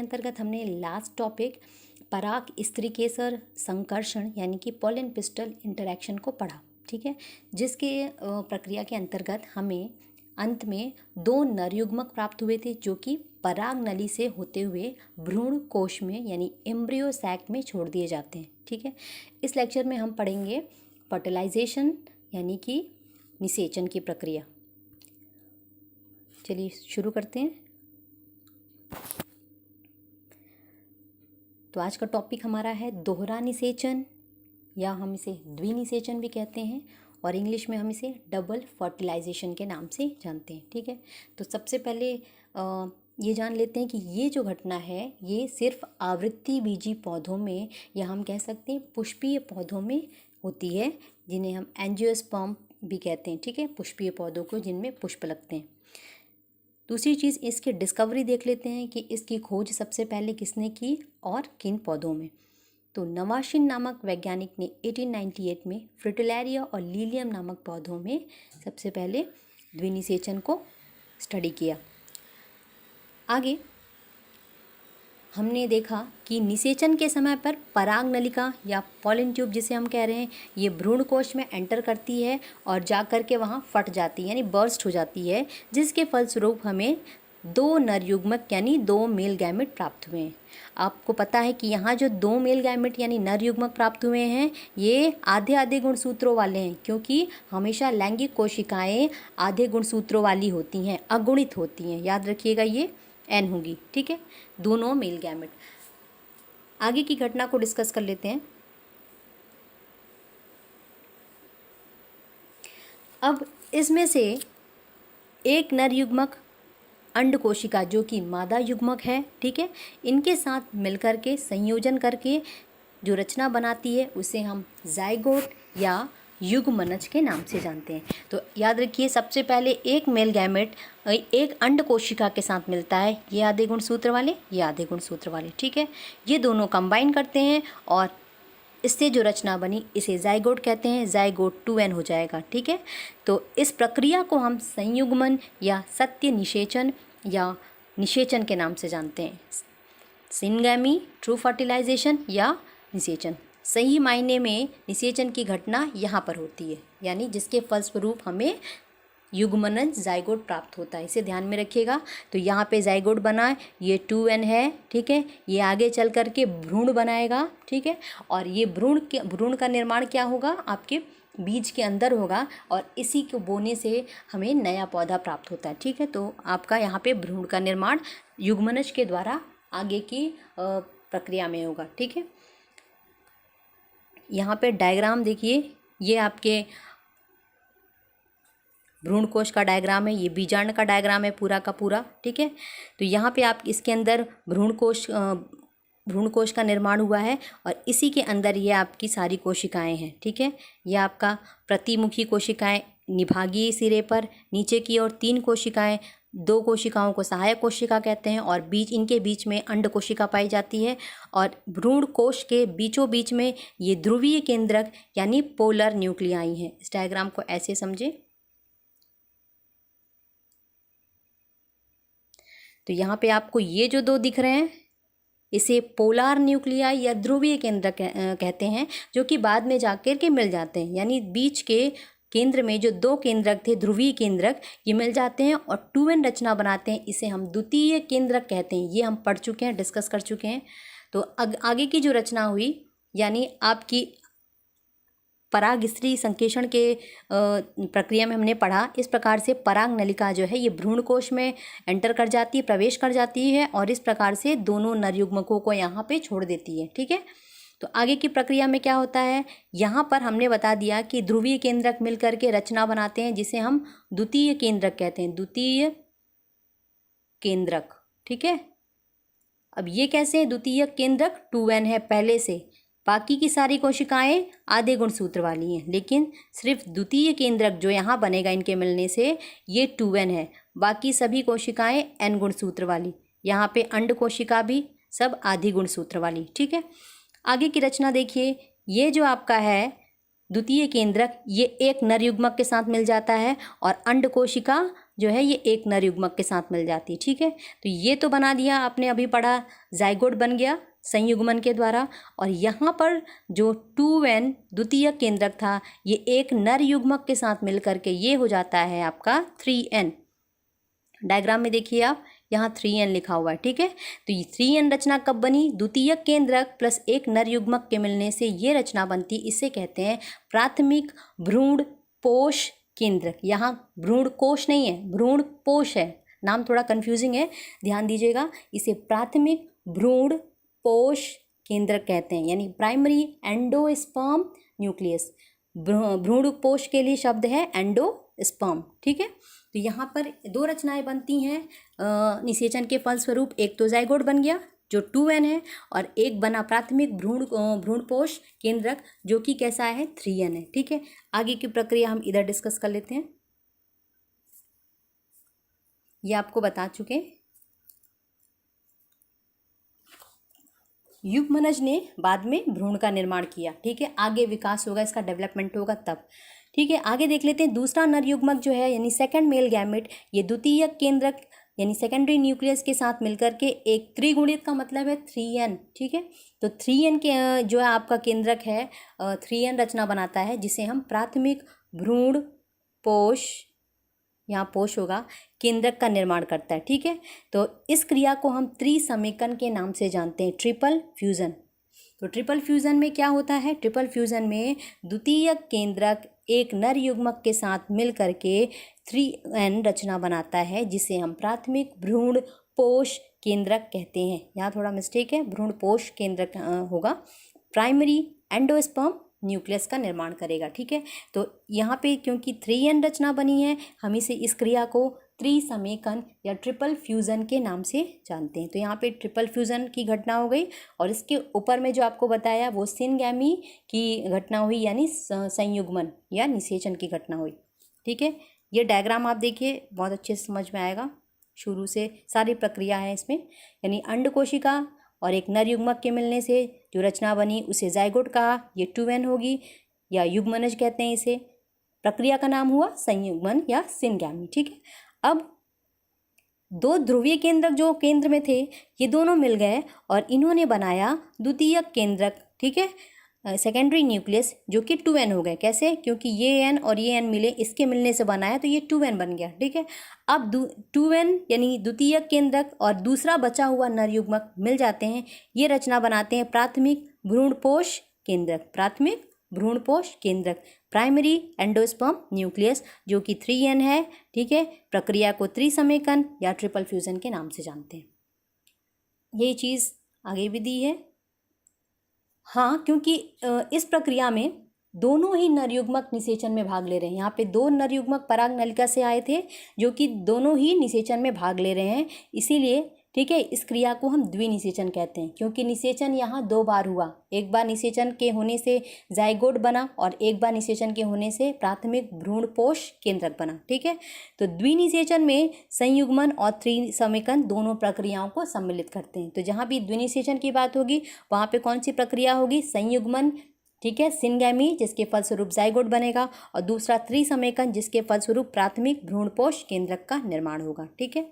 अंतर्गत हमने last topic पराग स्त्रीकेसर संकर्षण यानी कि पॉलन पिस्टल इंटरैक्शन को पढ़ा। ठीक है, जिसके प्रक्रिया के अंतर्गत हमें अंत में दो नरयुग्मक प्राप्त हुए थे जो कि पराग नली से होते हुए भ्रूण कोश में यानी एम्ब्रियो सैक में छोड़ दिए जाते हैं। ठीक है, इस लेक्चर में हम पढ़ेंगे फर्टिलाइजेशन यानी कि निषेचन की प्रक्रिया। चलिए शुरू करते हैं। तो आज का टॉपिक हमारा है दोहरा निषेचन या हम इसे द्विनिषेचन भी कहते हैं और इंग्लिश में हम इसे डबल फर्टिलाइजेशन के नाम से जानते हैं। ठीक है, तो सबसे पहले ये जान लेते हैं कि ये जो घटना है ये सिर्फ आवृत्ति बीजी पौधों में या हम कह सकते हैं पुष्पीय पौधों में होती है, जिन्हें हम एंजियोस्पर्म भी कहते हैं। ठीक है, पुष्पीय पौधों को जिनमें पुष्प लगते हैं। दूसरी चीज़, इसकी डिस्कवरी देख लेते हैं कि इसकी खोज सबसे पहले किसने की और किन पौधों में। तो नवाशिन नामक वैज्ञानिक ने 1898 में फ्रिटिलैरिया और लीलियम नामक पौधों में सबसे पहले द्विनिषेचन को स्टडी किया। आगे हमने देखा कि निषेचन के समय पर पराग नलिका या पॉलन ट्यूब जिसे हम कह रहे हैं ये भ्रूण कोश में एंटर करती है और जा कर के वहाँ फट जाती है यानी बर्स्ट हो जाती है, जिसके फलस्वरूप हमें दो नरयुग्मक यानी दो मेल गैमेट प्राप्त हुए हैं। आपको पता है कि यहाँ जो दो मेल गैमेट यानी नरयुग्मक प्राप्त हुए हैं ये आधे आधे गुणसूत्रों वाले हैं, क्योंकि हमेशा लैंगिक कोशिकाएं आधे गुणसूत्रों वाली होती हैं, अगुणित होती हैं। याद रखिएगा ये एन होगी। ठीक है, दोनों मेल गैमेट। आगे की घटना को डिस्कस कर लेते हैं। अब इसमें से एक नर युग्मक अंड कोशिका जो कि मादा युग्मक है, ठीक है, इनके साथ मिलकर के संयोजन करके जो रचना बनाती है उसे हम जाइगोट या युग्मनज के नाम से जानते हैं। तो याद रखिए, सबसे पहले एक मेल गैमेट एक अंड कोशिका के साथ मिलता है, ये आधे गुणसूत्र वाले, ये आधे गुणसूत्र वाले। ठीक है, ये दोनों कंबाइन करते हैं और इससे जो रचना बनी इसे जाइगोट कहते हैं। जाइगोट 2n हो जाएगा। ठीक है, तो इस प्रक्रिया को हम संयुग्मन या सत्य निषेचन या निषेचन के नाम से जानते हैं। सिनगैमी, ट्रू फर्टिलाइजेशन या निषेचन। सही मायने में निषेचन की घटना यहाँ पर होती है, यानी जिसके फलस्वरूप हमें युग्मनज जाइगोट प्राप्त होता है। इसे ध्यान में रखिएगा। तो यहाँ पे जाइगोट बना है, ये 2n है। ठीक है, ये आगे चल कर के भ्रूण बनाएगा। ठीक है, और ये भ्रूण का निर्माण क्या होगा, आपके बीज के अंदर होगा और इसी को बोने से हमें नया पौधा प्राप्त होता है। ठीक है, तो आपका यहाँ पे भ्रूण का निर्माण युग्मनज के द्वारा आगे की प्रक्रिया में होगा। ठीक है, यहाँ पे डायग्राम देखिए, ये आपके भ्रूण कोश का डायग्राम है, ये बीजांड का डायग्राम है पूरा का पूरा। ठीक है, तो यहाँ पे आप इसके अंदर भ्रूण कोश का निर्माण हुआ है और इसी के अंदर ये आपकी सारी कोशिकाएं हैं। ठीक है, ये आपका प्रतिमुखी कोशिकाएं निभागीय सिरे पर, नीचे की ओर 3 कोशिकाएं, 2 कोशिकाओं को सहायक कोशिका कहते हैं और इनके बीच में अंड कोशिका पाई जाती है और भ्रूण कोश के बीचों बीच में ये ध्रुवीय केंद्रक यानी पोलर न्यूक्लियाई हैं। इस डायग्राम को ऐसे समझें। तो यहाँ पे आपको ये जो 2 दिख रहे हैं इसे पोलर न्यूक्लियाई या ध्रुवीय केंद्रक कहते हैं, जो कि बाद में जाकर के मिल जाते हैं। यानी बीच के केंद्र में जो 2 केंद्रक थे ध्रुवीय केंद्रक, ये मिल जाते हैं और 2n रचना बनाते हैं। इसे हम द्वितीय केंद्रक कहते हैं। ये हम पढ़ चुके हैं, डिस्कस कर चुके हैं। तो आगे की जो रचना हुई यानी आपकी पराग स्त्री संकेषण के प्रक्रिया में हमने पढ़ा, इस प्रकार से पराग नलिका जो है ये भ्रूण कोश में एंटर कर जाती है, प्रवेश कर जाती है और इस प्रकार से दोनों नरयुग्मकों को यहाँ पे छोड़ देती है। ठीक है, तो आगे की प्रक्रिया में क्या होता है, यहाँ पर हमने बता दिया कि ध्रुवीय केंद्रक मिल करके रचना बनाते हैं जिसे हम द्वितीय केंद्रक कहते हैं, द्वितीय केंद्रक। ठीक है, अब ये कैसे है, द्वितीय केंद्रक 2n है पहले से, बाकी की सारी कोशिकाएं आधे गुणसूत्र वाली हैं, लेकिन सिर्फ द्वितीय केंद्रक जो यहाँ बनेगा इनके मिलने से ये 2n है, बाकी सभी कोशिकाएं n गुणसूत्र वाली, यहाँ पे अंड कोशिका भी सब आधी गुणसूत्र वाली। ठीक है, आगे की रचना देखिए, ये जो आपका है द्वितीय केंद्रक ये एक नर युग्मक के साथ मिल जाता है और अंड कोशिका जो है ये एक नर युग्मक के साथ मिल जाती है। ठीक है, तो ये तो बना दिया आपने, अभी पढ़ा, जाइगोट बन गया संयुग्मन के द्वारा। और यहाँ पर जो 2n द्वितीयक केंद्रक था, ये एक नर युग्मक के साथ मिल करके ये हो जाता है आपका 3n। डायग्राम में देखिए आप, यहाँ 3n लिखा हुआ है। ठीक है, तो ये 3n रचना कब बनी? द्वितीयक केंद्रक प्लस एक नर युग्मक के मिलने से ये रचना बनती, इसे कहते हैं प्राथमिक भ्रूण पोष केंद्रक। यहाँ भ्रूण कोश नहीं है, भ्रूण पोष है, नाम थोड़ा कंफ्यूजिंग है, ध्यान दीजिएगा। इसे प्राथमिक भ्रूण पोष केंद्रक कहते हैं, यानी प्राइमरी एंडोस्पर्म न्यूक्लियस। भ्रूण पोष के लिए शब्द है एंडोस्पर्म। ठीक है, तो यहाँ पर दो रचनाएं बनती हैं निषेचन के फलस्वरूप। एक तो जाइगोट बन गया जो 2n है, और एक बना प्राथमिक भ्रूणपोष केंद्रक जो कि कैसा है? 3n है। ठीक है, आगे की प्रक्रिया हम इधर डिस्कस कर लेते हैं। ये आपको बता चुके, युग्मनज ने बाद में भ्रूण का निर्माण किया। ठीक है, आगे विकास होगा, इसका डेवलपमेंट होगा तब। ठीक है, आगे देख लेते हैं। दूसरा नर युग्मक जो है यानी सेकंड मेल गैमेट, ये द्वितीयक केंद्रक यानी सेकेंडरी न्यूक्लियस के साथ मिलकर के एक त्रिगुणित का मतलब है 3n। ठीक है, तो 3n के जो है आपका केंद्रक है 3n रचना बनाता है, जिसे हम प्राथमिक भ्रूण पोष, यहाँ पोष होगा, केंद्रक का निर्माण करता है। ठीक है, तो इस क्रिया को हम त्रिसमेकन के नाम से जानते हैं, ट्रिपल फ्यूजन। तो ट्रिपल फ्यूजन में क्या होता है? ट्रिपल फ्यूजन में द्वितीयक केंद्रक एक नर युग्मक के साथ मिल करके 3n रचना बनाता है, जिसे हम प्राथमिक भ्रूण पोष केंद्रक कहते हैं। यहाँ थोड़ा मिस्टेक है, भ्रूण पोष केंद्रक होगा, प्राइमरी एंडोस्पर्म न्यूक्लियस का निर्माण करेगा। ठीक है, तो यहाँ पे क्योंकि 3n रचना बनी है, हम इस क्रिया को त्रिसमेकन या ट्रिपल फ्यूज़न के नाम से जानते हैं। तो यहाँ पे ट्रिपल फ्यूज़न की घटना हो गई, और इसके ऊपर में जो आपको बताया वो सिनगैमी की घटना हुई, यानी संयुग्मन या निषेचन की घटना हुई। ठीक है, ये डायग्राम आप देखिए, बहुत अच्छे से समझ में आएगा, शुरू से सारी प्रक्रिया है इसमें। यानी अंड कोशिका और एक नर युग्मक के मिलने से जो रचना बनी उसे जाइगोट कहा, ये 2n होगी या युग्मनज कहते हैं इसे। प्रक्रिया का नाम हुआ संयुग्मन या सिनगैमी। ठीक है, अब दो ध्रुवीय केंद्रक जो केंद्र में थे, ये दोनों मिल गए और इन्होंने बनाया द्वितीयक केंद्रक। ठीक है, सेकेंडरी न्यूक्लियस जो कि 2n हो गए। कैसे? क्योंकि ये n और ये n मिले, इसके मिलने से बनाया तो ये 2n बन गया। ठीक है, अब 2n यानी द्वितीयक केंद्रक और दूसरा बचा हुआ नर युग्मक मिल जाते हैं, ये रचना बनाते हैं प्राथमिक भ्रूणपोष केंद्रक। प्राथमिक भ्रूणपोष केंद्रक, प्राइमरी एंडोस्पर्म न्यूक्लियस जो कि 3n है। ठीक है, प्रक्रिया को त्रिसमेकन या ट्रिपल फ्यूजन के नाम से जानते हैं। ये चीज़ आगे भी दी है। हाँ, क्योंकि इस प्रक्रिया में दोनों ही नर युग्मक निषेचन में भाग ले रहे हैं। यहाँ पे दो नर युग्मक पराग नलिका से आए थे जो कि दोनों ही निषेचन में भाग ले रहे हैं, इसीलिए ठीक है इस क्रिया को हम द्विनिषेचन कहते हैं। क्योंकि निषेचन यहाँ दो बार हुआ, एक बार निषेचन के होने से जाइगोट बना और एक बार निषेचन के होने से प्राथमिक भ्रूणपोष केंद्रक बना। ठीक है, तो द्विनिषेचन में संयुग्मन और त्रिसमेकन दोनों प्रक्रियाओं को सम्मिलित करते हैं। तो जहाँ भी द्विनिषेचन की बात होगी वहाँ पे कौन सी प्रक्रिया होगी? संयुग्मन। ठीक है, सिनगैमी जिसके फलस्वरूप जाइगोट बनेगा, और दूसरा त्रिसमेकन जिसके फलस्वरूप प्राथमिक भ्रूणपोष केंद्रक का निर्माण होगा। ठीक है,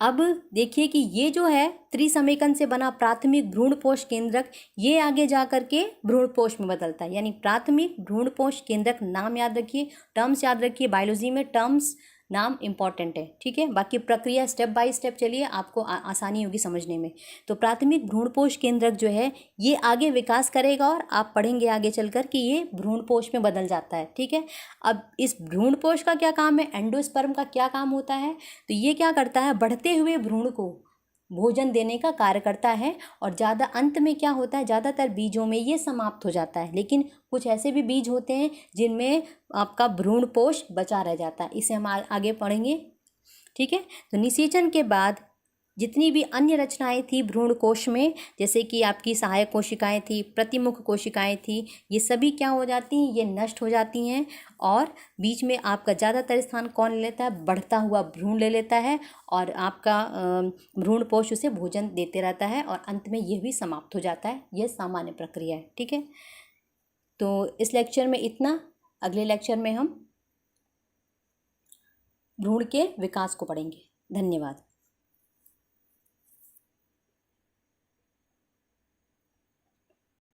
अब देखिए कि ये जो है त्रिसमेकन से बना प्राथमिक भ्रूणपोष केंद्रक, ये आगे जा करके भ्रूणपोष में बदलता है। यानी प्राथमिक भ्रूणपोष केंद्रक, नाम याद रखिए, टर्म्स याद रखिए, बायोलॉजी में टर्म्स नाम इंपॉर्टेंट है। ठीक है, बाकी प्रक्रिया स्टेप बाय स्टेप चलिए, आपको आसानी होगी समझने में। तो प्राथमिक भ्रूणपोष केंद्रक जो है ये आगे विकास करेगा, और आप पढ़ेंगे आगे चलकर कि ये भ्रूणपोष में बदल जाता है। ठीक है, अब इस भ्रूणपोष का क्या काम है, एंडोस्पर्म का क्या काम होता है? तो ये क्या करता है, बढ़ते हुए भ्रूण को भोजन देने का कार्य करता है, और ज़्यादा अंत में क्या होता है, ज़्यादातर बीजों में ये समाप्त हो जाता है, लेकिन कुछ ऐसे भी बीज होते हैं जिनमें आपका भ्रूणपोष बचा रह जाता है, इसे हम आगे पढ़ेंगे। ठीक है, तो निषेचन के बाद जितनी भी अन्य रचनाएं थी भ्रूण कोश में, जैसे कि आपकी सहायक कोशिकाएं थी, प्रतिमुख कोशिकाएं थी, ये सभी क्या हो जाती हैं, ये नष्ट हो जाती हैं, और बीच में आपका ज़्यादातर स्थान कौन ले लेता है, बढ़ता हुआ भ्रूण ले लेता है, और आपका भ्रूणपोष उसे भोजन देते रहता है, और अंत में यह भी समाप्त हो जाता है। यह सामान्य प्रक्रिया है। ठीक है, तो इस लेक्चर में इतना, अगले लेक्चर में हम भ्रूण के विकास को पढ़ेंगे। धन्यवाद।